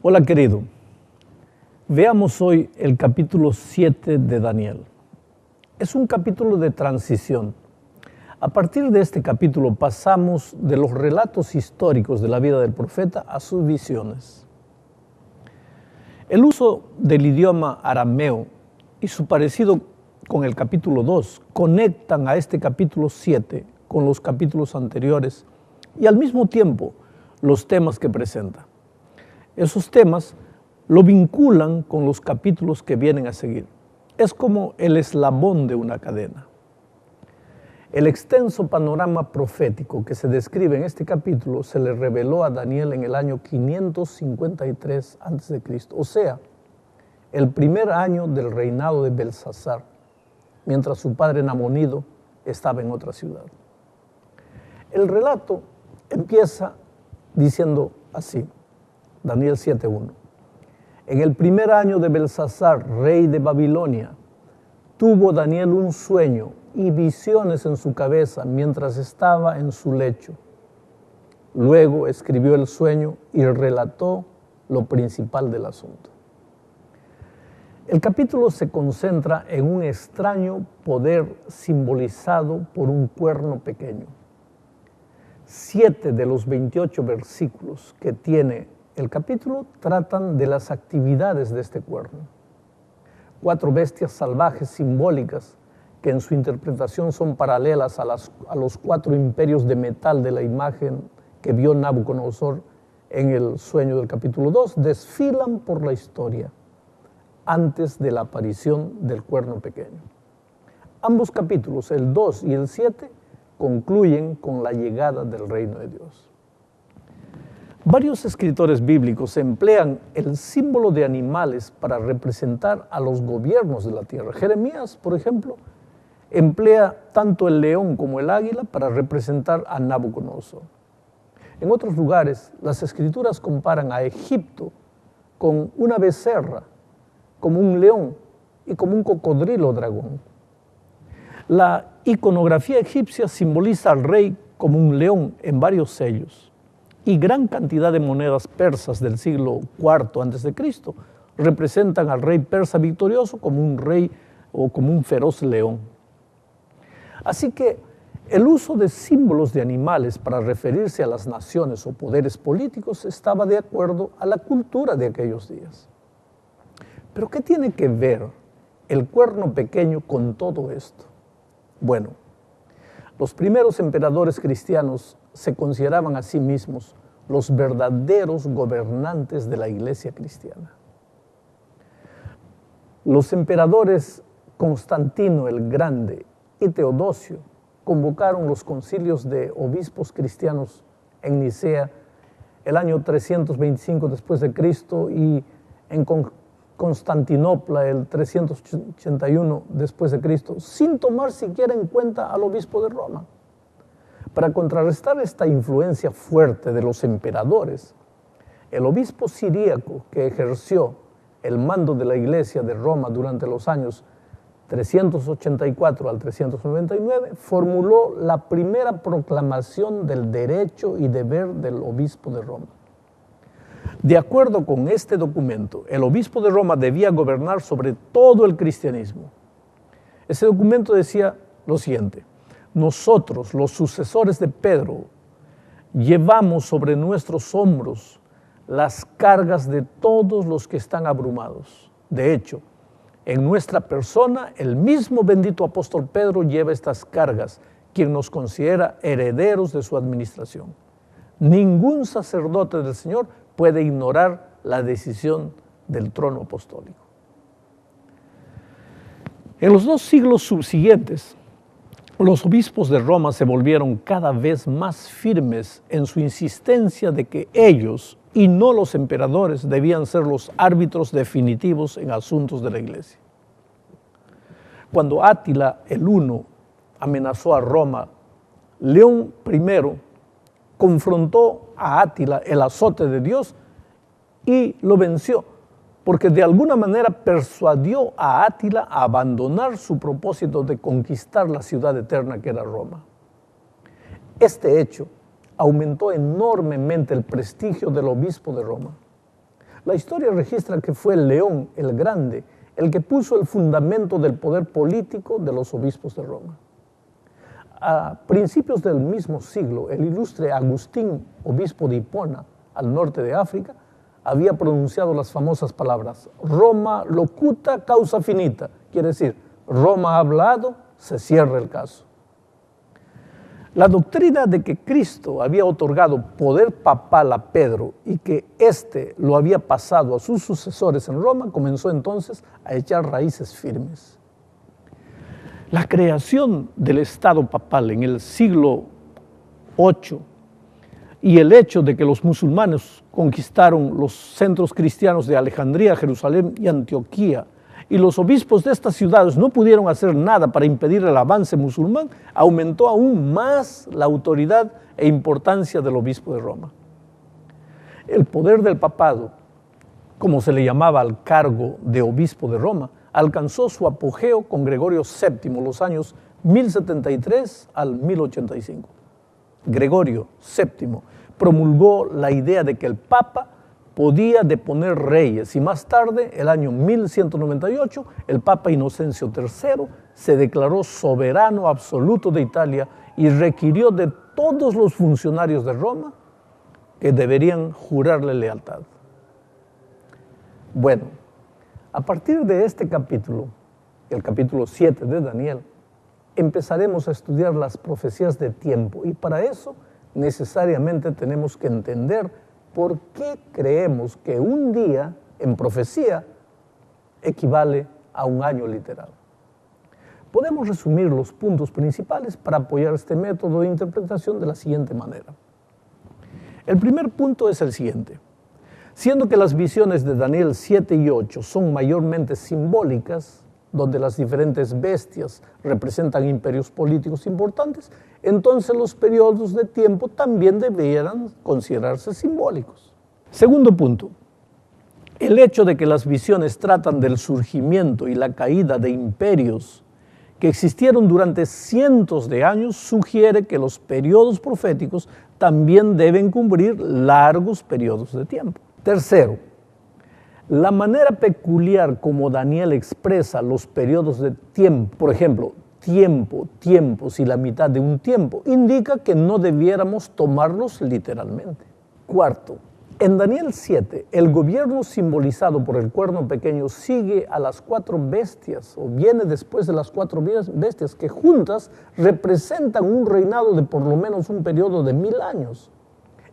Hola querido, veamos hoy el capítulo 7 de Daniel. Es un capítulo de transición. A partir de este capítulo pasamos de los relatos históricos de la vida del profeta a sus visiones. El uso del idioma arameo y su parecido con el capítulo 2 conectan a este capítulo 7 con los capítulos anteriores y al mismo tiempo los temas que presenta. Esos temas lo vinculan con los capítulos que vienen a seguir. Es como el eslabón de una cadena. El extenso panorama profético que se describe en este capítulo se le reveló a Daniel en el año 553 a.C., o sea, el primer año del reinado de Belsasar, mientras su padre Nabonido estaba en otra ciudad. El relato empieza diciendo así, Daniel 7:1. En el primer año de Belsasar, rey de Babilonia, tuvo Daniel un sueño y visiones en su cabeza mientras estaba en su lecho. Luego escribió el sueño y relató lo principal del asunto. El capítulo se concentra en un extraño poder simbolizado por un cuerno pequeño. 7 de los 28 versículos que tiene el capítulo tratan de las actividades de este cuerno. 4 bestias salvajes simbólicas que en su interpretación son paralelas a los 4 imperios de metal de la imagen que vio Nabucodonosor en el sueño del capítulo 2, desfilan por la historia antes de la aparición del cuerno pequeño. Ambos capítulos, el 2 y el 7, concluyen con la llegada del reino de Dios. Varios escritores bíblicos emplean el símbolo de animales para representar a los gobiernos de la tierra. Jeremías, por ejemplo, emplea tanto el león como el águila para representar a Nabucodonosor. En otros lugares, las escrituras comparan a Egipto con una becerra, como un león y como un cocodrilo dragón. La iconografía egipcia simboliza al rey como un león en varios sellos. Y gran cantidad de monedas persas del siglo IV a.C. representan al rey persa victorioso como un rey o como un feroz león. Así que el uso de símbolos de animales para referirse a las naciones o poderes políticos estaba de acuerdo a la cultura de aquellos días. ¿Pero qué tiene que ver el cuerno pequeño con todo esto? Bueno, los primeros emperadores cristianos se consideraban a sí mismos los verdaderos gobernantes de la iglesia cristiana. Los emperadores Constantino el Grande y Teodosio convocaron los concilios de obispos cristianos en Nicea el año 325 después de Cristo y en Constantinopla el 381 después de Cristo, sin tomar siquiera en cuenta al obispo de Roma. Para contrarrestar esta influencia fuerte de los emperadores, el obispo siríaco que ejerció el mando de la iglesia de Roma durante los años 384 al 399 formuló la primera proclamación del derecho y deber del obispo de Roma. De acuerdo con este documento, el obispo de Roma debía gobernar sobre todo el cristianismo. Ese documento decía lo siguiente: nosotros, los sucesores de Pedro, llevamos sobre nuestros hombros las cargas de todos los que están abrumados. De hecho, en nuestra persona, el mismo bendito apóstol Pedro lleva estas cargas, quien nos considera herederos de su administración. Ningún sacerdote del Señor puede ignorar la decisión del trono apostólico. En los 2 siglos subsiguientes, los obispos de Roma se volvieron cada vez más firmes en su insistencia de que ellos y no los emperadores debían ser los árbitros definitivos en asuntos de la iglesia. Cuando Átila el Huno amenazó a Roma, León I confrontó a Átila el azote de Dios y lo venció, porque de alguna manera persuadió a Átila a abandonar su propósito de conquistar la ciudad eterna que era Roma. Este hecho aumentó enormemente el prestigio del obispo de Roma. La historia registra que fue León el Grande el que puso el fundamento del poder político de los obispos de Roma. A principios del mismo siglo, el ilustre Agustín, obispo de Hipona, al norte de África, había pronunciado las famosas palabras Roma locuta causa finita, quiere decir, Roma ha hablado, se cierra el caso. La doctrina de que Cristo había otorgado poder papal a Pedro y que éste lo había pasado a sus sucesores en Roma comenzó entonces a echar raíces firmes. La creación del Estado papal en el siglo VIII y el hecho de que los musulmanes conquistaron los centros cristianos de Alejandría, Jerusalén y Antioquía, y los obispos de estas ciudades no pudieron hacer nada para impedir el avance musulmán, aumentó aún más la autoridad e importancia del obispo de Roma. El poder del papado, como se le llamaba al cargo de obispo de Roma, alcanzó su apogeo con Gregorio VII, los años 1073 al 1085. Gregorio VII promulgó la idea de que el Papa podía deponer reyes y más tarde, el año 1198, el Papa Inocencio III se declaró soberano absoluto de Italia y requirió de todos los funcionarios de Roma que deberían jurarle lealtad. Bueno, a partir de este capítulo, el capítulo 7 de Daniel, empezaremos a estudiar las profecías de tiempo y para eso necesariamente tenemos que entender por qué creemos que un día en profecía equivale a un año literal. Podemos resumir los puntos principales para apoyar este método de interpretación de la siguiente manera. El primer punto es el siguiente. Siendo que las visiones de Daniel 7 y 8 son mayormente simbólicas, donde las diferentes bestias representan imperios políticos importantes, entonces los periodos de tiempo también debieran considerarse simbólicos. Segundo punto, el hecho de que las visiones tratan del surgimiento y la caída de imperios que existieron durante cientos de años sugiere que los periodos proféticos también deben cubrir largos periodos de tiempo. Tercero, la manera peculiar como Daniel expresa los periodos de tiempo, por ejemplo, tiempo, tiempos y la mitad de un tiempo, indica que no debiéramos tomarlos literalmente. Cuarto, en Daniel 7, el gobierno simbolizado por el cuerno pequeño sigue a las 4 bestias, o viene después de las 4 bestias, que juntas representan un reinado de por lo menos un periodo de 1000 años.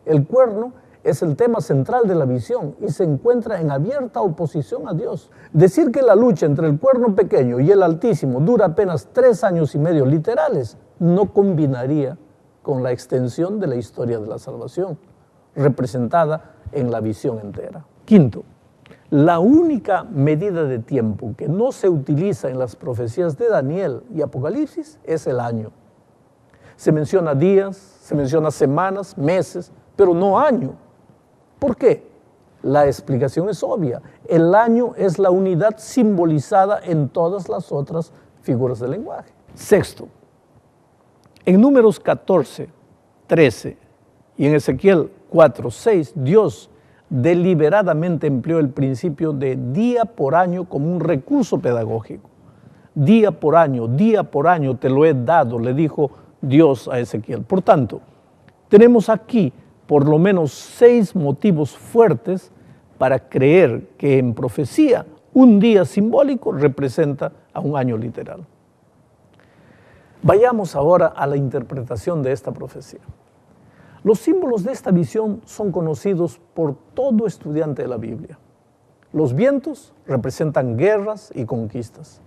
El cuerno es el tema central de la visión y se encuentra en abierta oposición a Dios. Decir que la lucha entre el cuerno pequeño y el Altísimo dura apenas 3 años y medio literales no combinaría con la extensión de la historia de la salvación, representada en la visión entera. Quinto, la única medida de tiempo que no se utiliza en las profecías de Daniel y Apocalipsis es el año. Se menciona días, se menciona semanas, meses, pero no año. ¿Por qué? La explicación es obvia. El año es la unidad simbolizada en todas las otras figuras del lenguaje. Sexto, en Números 14, 13 y en Ezequiel 4, 6, Dios deliberadamente empleó el principio de día por año como un recurso pedagógico. Día por año te lo he dado, le dijo Dios a Ezequiel. Por tanto, tenemos aquí por lo menos 6 motivos fuertes para creer que en profecía un día simbólico representa a un año literal. Vayamos ahora a la interpretación de esta profecía. Los símbolos de esta visión son conocidos por todo estudiante de la Biblia. Los vientos representan guerras y conquistas.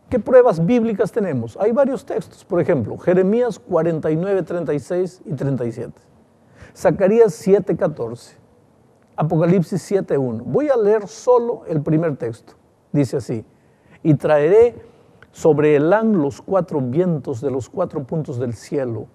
¿Qué pruebas bíblicas tenemos? Hay varios textos, por ejemplo, Jeremías 49, 36 y 37. Zacarías 7:14, Apocalipsis 7:1. Voy a leer solo el primer texto. Dice así: y traeré sobre Elán los 4 vientos de los 4 puntos del cielo,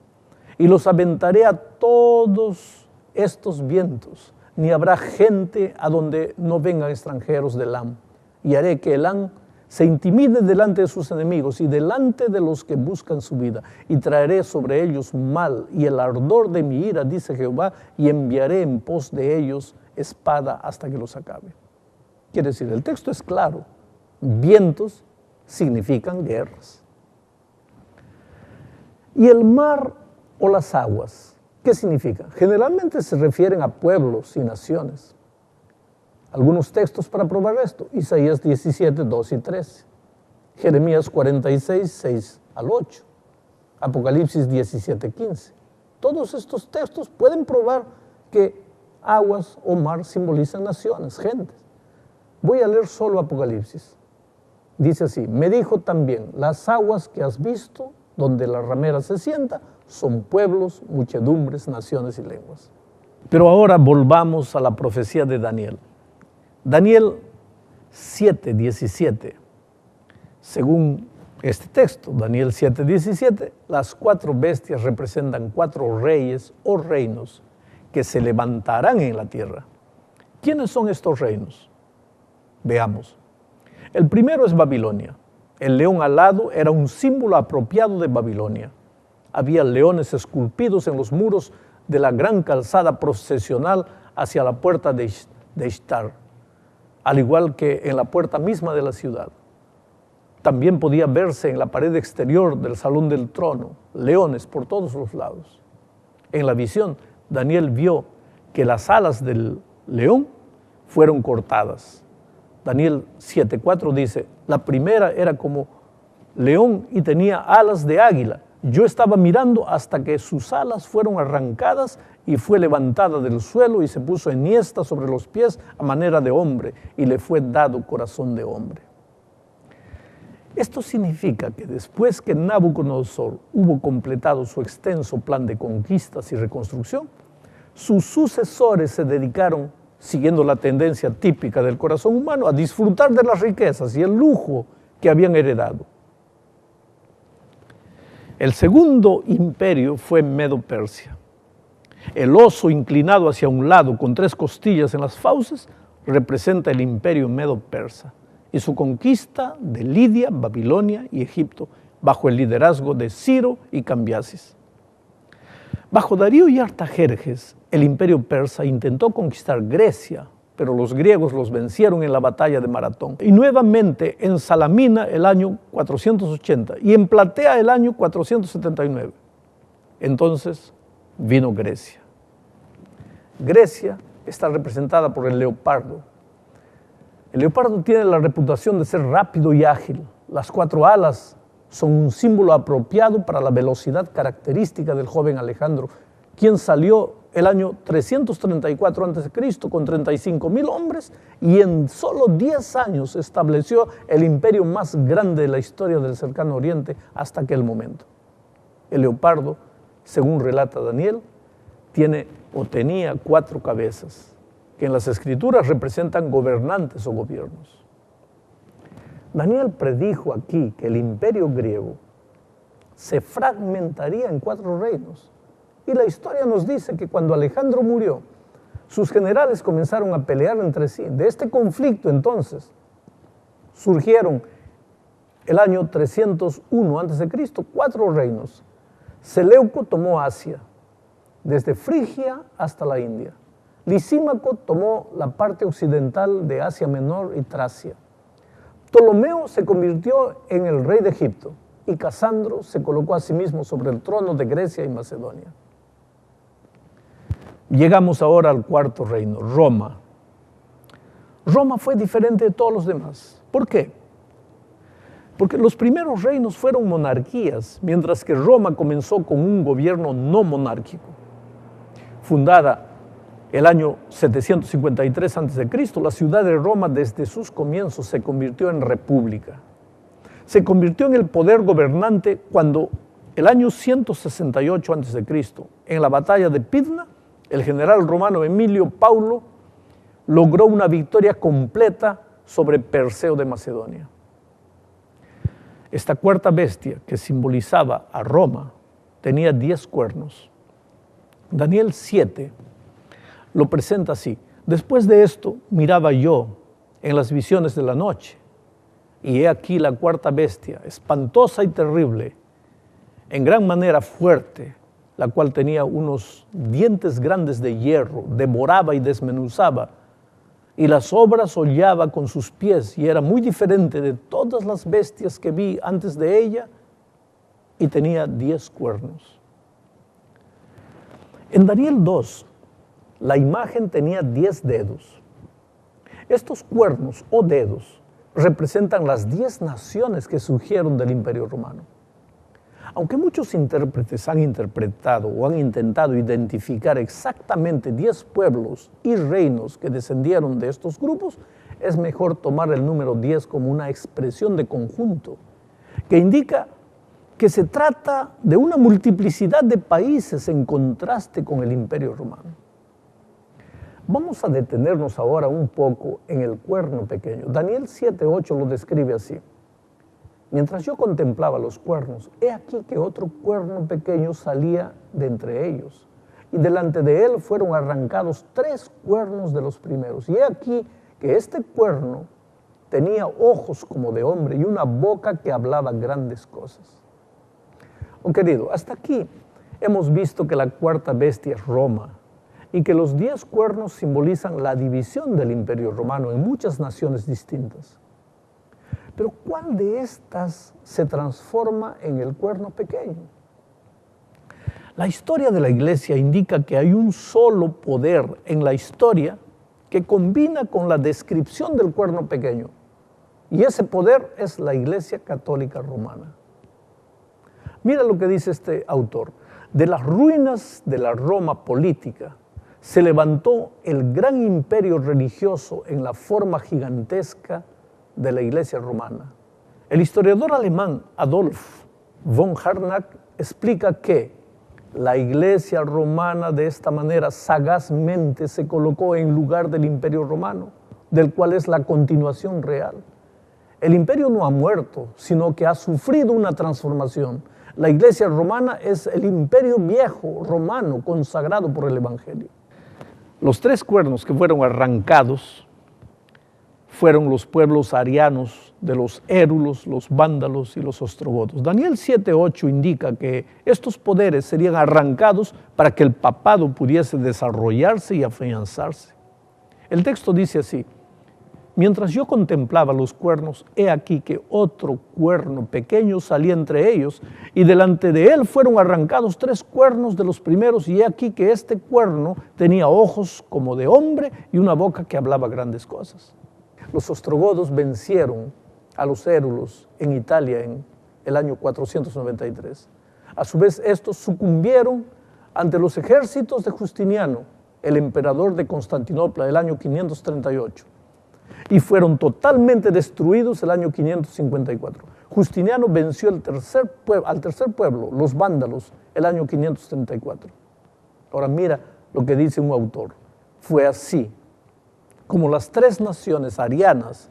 y los aventaré a todos estos vientos, ni habrá gente a donde no vengan extranjeros de Elán, y haré que Elán se intimide delante de sus enemigos y delante de los que buscan su vida, y traeré sobre ellos mal y el ardor de mi ira, dice Jehová, y enviaré en pos de ellos espada hasta que los acabe. Quiere decir, el texto es claro. Vientos significan guerras. Y el mar o las aguas, ¿qué significan? Generalmente se refieren a pueblos y naciones. Algunos textos para probar esto: Isaías 17, 2 y 13, Jeremías 46, 6 al 8, Apocalipsis 17, 15. Todos estos textos pueden probar que aguas o mar simbolizan naciones, gentes. Voy a leer solo Apocalipsis. Dice así: me dijo también, las aguas que has visto, donde la ramera se sienta, son pueblos, muchedumbres, naciones y lenguas. Pero ahora volvamos a la profecía de Daniel. Daniel 7, 17. Según este texto, Daniel 7, 17, las 4 bestias representan 4 reyes o reinos que se levantarán en la tierra. ¿Quiénes son estos reinos? Veamos. El primero es Babilonia. El león alado era un símbolo apropiado de Babilonia. Había leones esculpidos en los muros de la gran calzada procesional hacia la puerta de Ishtar, al igual que en la puerta misma de la ciudad. También podía verse en la pared exterior del salón del trono leones por todos los lados. En la visión, Daniel vio que las alas del león fueron cortadas. Daniel 7:4 dice: la primera era como león y tenía alas de águila. Yo estaba mirando hasta que sus alas fueron arrancadas y fue levantada del suelo y se puso enhiesta sobre los pies a manera de hombre y le fue dado corazón de hombre. Esto significa que después que Nabucodonosor hubo completado su extenso plan de conquistas y reconstrucción, sus sucesores se dedicaron, siguiendo la tendencia típica del corazón humano, a disfrutar de las riquezas y el lujo que habían heredado. El segundo imperio fue Medo-Persia. El oso inclinado hacia un lado con 3 costillas en las fauces representa el imperio Medo-Persa y su conquista de Lidia, Babilonia y Egipto bajo el liderazgo de Ciro y Cambiasis. Bajo Darío y Artajerjes, el imperio persa intentó conquistar Grecia, pero los griegos los vencieron en la batalla de Maratón. Y nuevamente en Salamina el año 480 y en Platea el año 479. Entonces vino Grecia. Grecia está representada por el leopardo. El leopardo tiene la reputación de ser rápido y ágil. Las 4 alas son un símbolo apropiado para la velocidad característica del joven Alejandro, quien salió el año 334 a.C. con 35,000 hombres y en solo 10 años estableció el imperio más grande de la historia del cercano oriente hasta aquel momento. El leopardo, según relata Daniel, tenía 4 cabezas, que en las escrituras representan gobernantes o gobiernos. Daniel predijo aquí que el imperio griego se fragmentaría en 4 reinos. Y la historia nos dice que cuando Alejandro murió, sus generales comenzaron a pelear entre sí. De este conflicto entonces surgieron el año 301 a.C. 4 reinos. Seleuco tomó Asia, desde Frigia hasta la India. Lisímaco tomó la parte occidental de Asia Menor y Tracia. Ptolomeo se convirtió en el rey de Egipto y Casandro se colocó a sí mismo sobre el trono de Grecia y Macedonia. Llegamos ahora al 4º reino, Roma. Roma fue diferente de todos los demás. ¿Por qué? Porque los primeros reinos fueron monarquías, mientras que Roma comenzó con un gobierno no monárquico. Fundada el año 753 a.C., la ciudad de Roma desde sus comienzos se convirtió en república. Se convirtió en el poder gobernante cuando el año 168 a.C., en la batalla de Pydna, el general romano Emilio Paulo logró una victoria completa sobre Perseo de Macedonia. Esta 4ª bestia, que simbolizaba a Roma, tenía 10 cuernos. Daniel 7 lo presenta así: después de esto miraba yo en las visiones de la noche, y he aquí la 4ª bestia, espantosa y terrible, en gran manera fuerte, la cual tenía unos dientes grandes de hierro, devoraba y desmenuzaba, y las obras hollaba con sus pies, y era muy diferente de todas las bestias que vi antes de ella, y tenía 10 cuernos. En Daniel 2, la imagen tenía 10 dedos. Estos cuernos o dedos representan las 10 naciones que surgieron del Imperio Romano. Aunque muchos intérpretes han interpretado o han intentado identificar exactamente 10 pueblos y reinos que descendieron de estos grupos, es mejor tomar el número 10 como una expresión de conjunto, que indica que se trata de una multiplicidad de países en contraste con el Imperio Romano. Vamos a detenernos ahora un poco en el cuerno pequeño. Daniel 7:8 lo describe así. Mientras yo contemplaba los cuernos, he aquí que otro cuerno pequeño salía de entre ellos, y delante de él fueron arrancados 3 cuernos de los primeros. Y he aquí que este cuerno tenía ojos como de hombre y una boca que hablaba grandes cosas. Oh querido, hasta aquí hemos visto que la cuarta bestia es Roma, y que los 10 cuernos simbolizan la división del Imperio Romano en muchas naciones distintas. Pero ¿cuál de estas se transforma en el cuerno pequeño? La historia de la iglesia indica que hay un solo poder en la historia que combina con la descripción del cuerno pequeño. Y ese poder es la Iglesia Católica Romana. Mira lo que dice este autor. De las ruinas de la Roma política se levantó el gran imperio religioso en la forma gigantesca de la Iglesia romana. El historiador alemán Adolf von Harnack explica que la Iglesia romana de esta manera sagazmente se colocó en lugar del Imperio romano, del cual es la continuación real. El imperio no ha muerto, sino que ha sufrido una transformación. La Iglesia romana es el imperio viejo romano consagrado por el Evangelio. Los 3 cuernos que fueron arrancados fueron los pueblos arianos de los érulos, los vándalos y los ostrogodos. Daniel 7:8 indica que estos poderes serían arrancados para que el papado pudiese desarrollarse y afianzarse. El texto dice así: mientras yo contemplaba los cuernos, he aquí que otro cuerno pequeño salía entre ellos, y delante de él fueron arrancados 3 cuernos de los primeros, y he aquí que este cuerno tenía ojos como de hombre y una boca que hablaba grandes cosas. Los ostrogodos vencieron a los érulos en Italia en el año 493. A su vez, estos sucumbieron ante los ejércitos de Justiniano, el emperador de Constantinopla, el año 538. Y fueron totalmente destruidos el año 554. Justiniano venció al tercer pueblo, los vándalos, el año 534. Ahora mira lo que dice un autor. Fue así como las 3 naciones arianas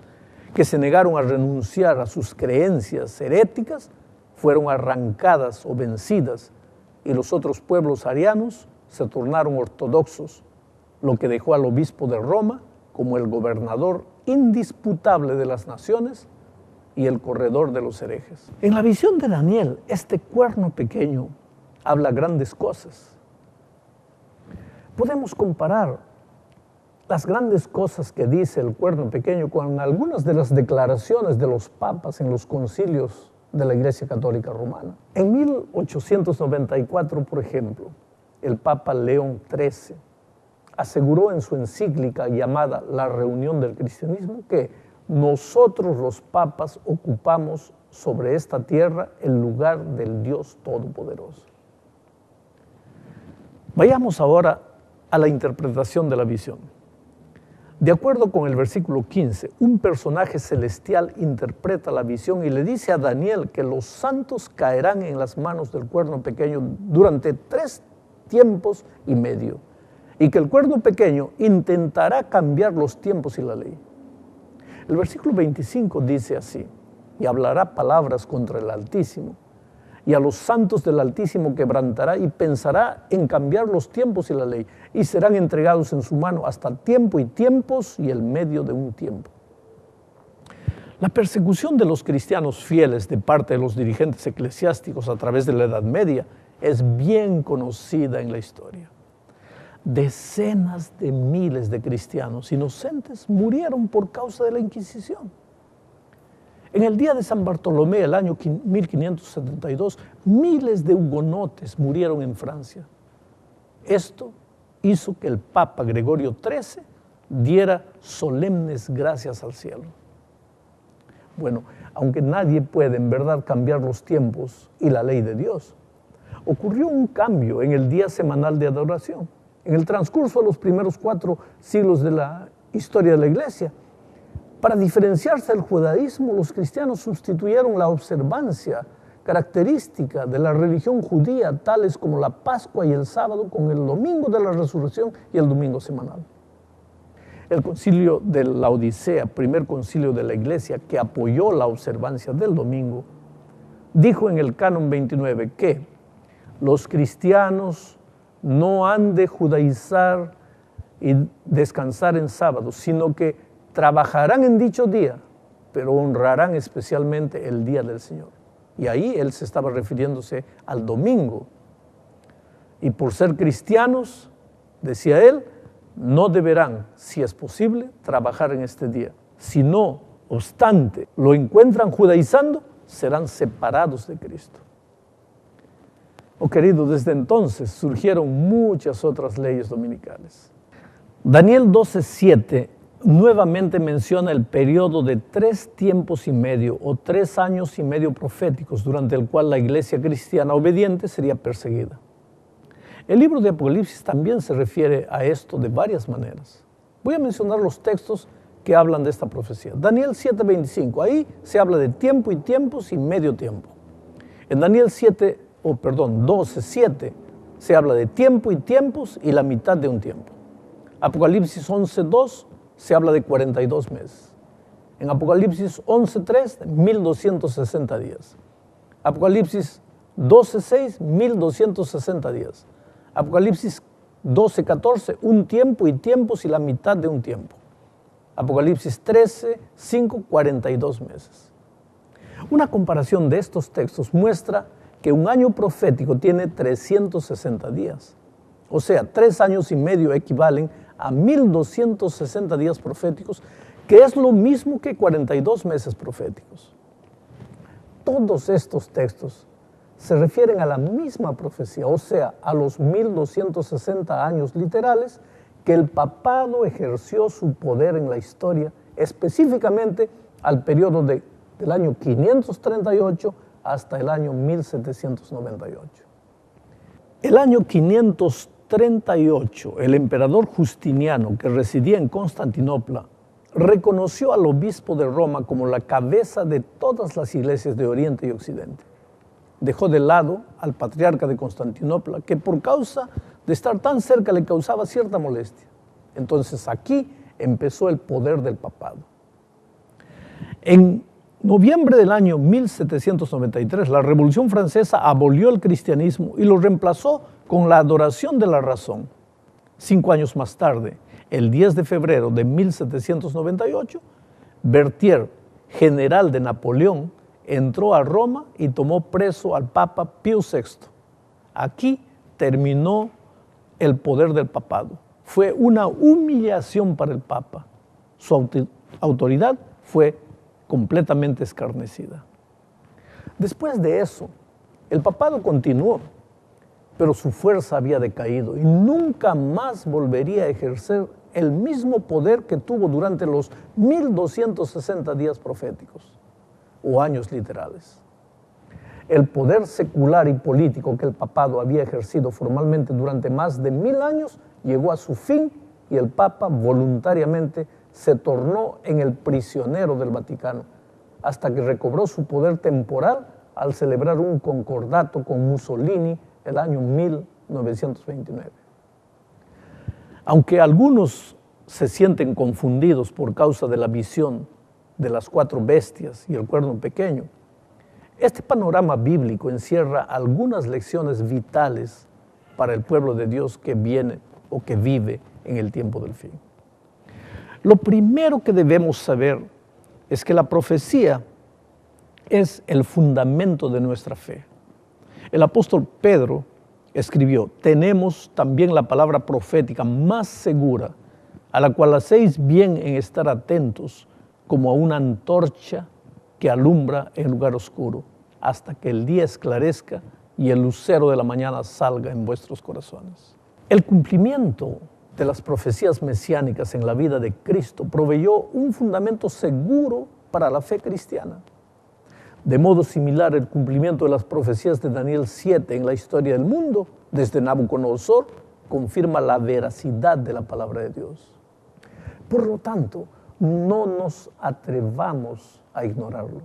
que se negaron a renunciar a sus creencias heréticas fueron arrancadas o vencidas, y los otros pueblos arianos se tornaron ortodoxos, lo que dejó al obispo de Roma como el gobernador indisputable de las naciones y el corredor de los herejes. En la visión de Daniel, este cuerno pequeño habla grandes cosas. Podemos comparar las grandes cosas que dice el cuerno pequeño con algunas de las declaraciones de los papas en los concilios de la Iglesia Católica Romana. En 1894, por ejemplo, el Papa León XIII aseguró en su encíclica llamada La Reunión del Cristianismo que nosotros los papas ocupamos sobre esta tierra el lugar del Dios Todopoderoso. Vayamos ahora a la interpretación de la visión. De acuerdo con el versículo 15, un personaje celestial interpreta la visión y le dice a Daniel que los santos caerán en las manos del cuerno pequeño durante 3 tiempos y medio, y que el cuerno pequeño intentará cambiar los tiempos y la ley. El versículo 25 dice así: y hablará palabras contra el Altísimo, y a los santos del Altísimo quebrantará, y pensará en cambiar los tiempos y la ley, y serán entregados en su mano hasta tiempo y tiempos y el medio de un tiempo. La persecución de los cristianos fieles de parte de los dirigentes eclesiásticos a través de la Edad Media es bien conocida en la historia. Decenas de miles de cristianos inocentes murieron por causa de la Inquisición. En el día de San Bartolomé, el año 1572, miles de hugonotes murieron en Francia. Esto hizo que el Papa Gregorio XIII diera solemnes gracias al cielo. Bueno, aunque nadie puede en verdad cambiar los tiempos y la ley de Dios, ocurrió un cambio en el día semanal de adoración. En el transcurso de los primeros 4 siglos de la historia de la Iglesia, para diferenciarse del judaísmo, los cristianos sustituyeron la observancia característica de la religión judía, tales como la Pascua y el sábado, con el domingo de la resurrección y el domingo semanal. El concilio de la Odisea, primer concilio de la Iglesia que apoyó la observancia del domingo, dijo en el canon 29 que los cristianos no han de judaizar y descansar en sábado, sino que trabajarán en dicho día, pero honrarán especialmente el día del Señor. Y ahí él se estaba refiriéndose al domingo. Y por ser cristianos, decía él, no deberán, si es posible, trabajar en este día. Si no obstante lo encuentran judaizando, serán separados de Cristo. Oh querido, desde entonces surgieron muchas otras leyes dominicales. Daniel 12:7 nuevamente menciona el periodo de 3 tiempos y medio o 3 años y medio proféticos durante el cual la iglesia cristiana obediente sería perseguida. El libro de Apocalipsis también se refiere a esto de varias maneras. Voy a mencionar los textos que hablan de esta profecía. Daniel 7:25, ahí se habla de tiempo y tiempos y medio tiempo. En Daniel 12:7 se habla de tiempo y tiempos y la mitad de un tiempo. Apocalipsis 11:2 se habla de 42 meses. En Apocalipsis 11:3, 1260 días. Apocalipsis 12:6, 1260 días. Apocalipsis 12:14, un tiempo y tiempos y la mitad de un tiempo. Apocalipsis 13:5, 42 meses. Una comparación de estos textos muestra que un año profético tiene 360 días. O sea, 3 años y medio equivalen a 1260 días proféticos, que es lo mismo que 42 meses proféticos. Todos estos textos se refieren a la misma profecía, o sea, a los 1260 años literales que el papado ejerció su poder en la historia, específicamente al periodo del año 538 hasta el año 1798. El año 538, el emperador Justiniano, que residía en Constantinopla, reconoció al obispo de Roma como la cabeza de todas las iglesias de Oriente y Occidente. Dejó de lado al patriarca de Constantinopla, que por causa de estar tan cerca le causaba cierta molestia. Entonces aquí empezó el poder del papado. En noviembre del año 1793, la Revolución Francesa abolió el cristianismo y lo reemplazó con la adoración de la razón. 5 años más tarde, el 10 de febrero de 1798, Berthier, general de Napoleón, entró a Roma y tomó preso al Papa Pío VI. Aquí terminó el poder del papado. Fue una humillación para el Papa. Su autoridad fue completamente escarnecida. Después de eso, el papado continuó, pero su fuerza había decaído y nunca más volvería a ejercer el mismo poder que tuvo durante los 1260 días proféticos o años literales. El poder secular y político que el papado había ejercido formalmente durante más de 1000 años llegó a su fin y el Papa voluntariamente se tornó en el prisionero del Vaticano hasta que recobró su poder temporal al celebrar un concordato con Mussolini el año 1929. Aunque algunos se sienten confundidos por causa de la visión de las 4 bestias y el cuerno pequeño, este panorama bíblico encierra algunas lecciones vitales para el pueblo de Dios que viene o que vive en el tiempo del fin. Lo primero que debemos saber es que la profecía es el fundamento de nuestra fe. El apóstol Pedro escribió: tenemos también la palabra profética más segura, a la cual hacéis bien en estar atentos, como a una antorcha que alumbra en lugar oscuro, hasta que el día esclarezca y el lucero de la mañana salga en vuestros corazones. El cumplimiento de las profecías mesiánicas en la vida de Cristo proveyó un fundamento seguro para la fe cristiana. De modo similar, el cumplimiento de las profecías de Daniel 7 en la historia del mundo, desde Nabucodonosor, confirma la veracidad de la palabra de Dios. Por lo tanto, no nos atrevamos a ignorarlo.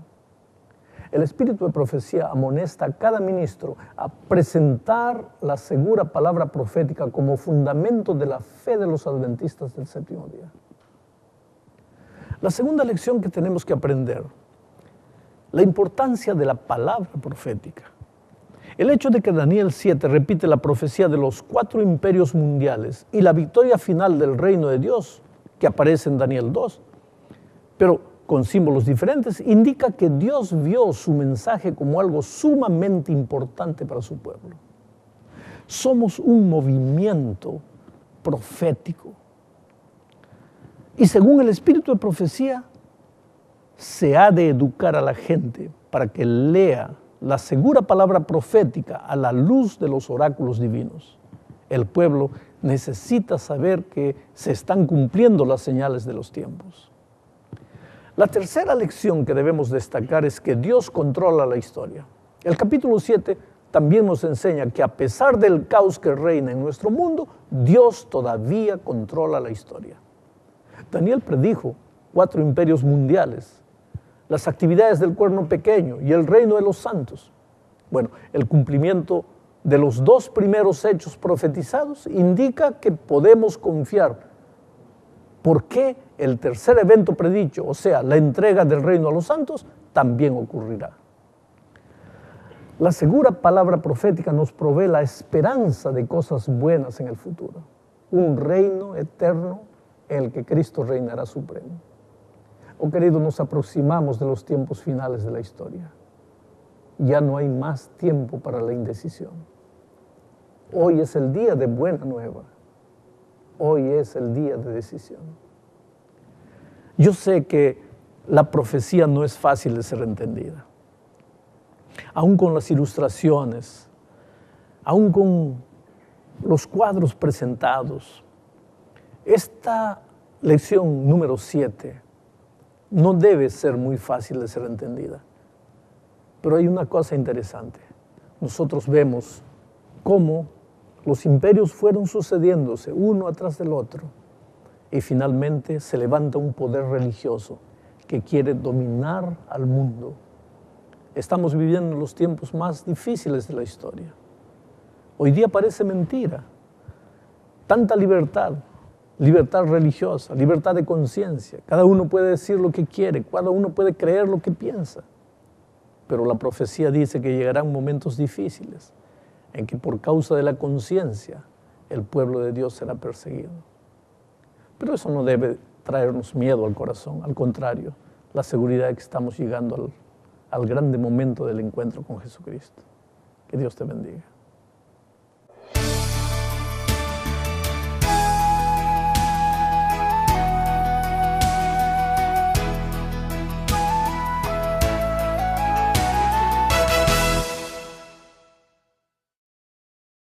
El espíritu de profecía amonesta a cada ministro a presentar la segura palabra profética como fundamento de la fe de los adventistas del séptimo día. La segunda lección que tenemos que aprender: la importancia de la palabra profética. El hecho de que Daniel 7 repite la profecía de los 4 imperios mundiales y la victoria final del reino de Dios, que aparece en Daniel 2, pero con símbolos diferentes, indica que Dios vio su mensaje como algo sumamente importante para su pueblo. Somos un movimiento profético. Y según el espíritu de profecía, se ha de educar a la gente para que lea la segura palabra profética a la luz de los oráculos divinos. El pueblo necesita saber que se están cumpliendo las señales de los tiempos. La tercera lección que debemos destacar es que Dios controla la historia. El capítulo 7 también nos enseña que a pesar del caos que reina en nuestro mundo, Dios todavía controla la historia. Daniel predijo 4 imperios mundiales, las actividades del cuerno pequeño y el reino de los santos. Bueno, el cumplimiento de los 2 primeros hechos profetizados indica que podemos confiar. ¿Por qué el tercer evento predicho, o sea, la entrega del reino a los santos, también ocurrirá? La segura palabra profética nos provee la esperanza de cosas buenas en el futuro. Un reino eterno en el que Cristo reinará supremo. Oh querido, nos aproximamos de los tiempos finales de la historia. Ya no hay más tiempo para la indecisión. Hoy es el día de buena nueva. Hoy es el día de decisión. Yo sé que la profecía no es fácil de ser entendida. Aún con las ilustraciones, aún con los cuadros presentados, esta lección número 7 no debe ser muy fácil de ser entendida. Pero hay una cosa interesante. Nosotros vemos cómo los imperios fueron sucediéndose uno atrás del otro y finalmente se levanta un poder religioso que quiere dominar al mundo. Estamos viviendo los tiempos más difíciles de la historia. Hoy día parece mentira. Tanta libertad, libertad religiosa, libertad de conciencia. Cada uno puede decir lo que quiere, cada uno puede creer lo que piensa. Pero la profecía dice que llegarán momentos difíciles en que por causa de la conciencia el pueblo de Dios será perseguido. Pero eso no debe traernos miedo al corazón, al contrario, la seguridad de que estamos llegando al grande momento del encuentro con Jesucristo. Que Dios te bendiga.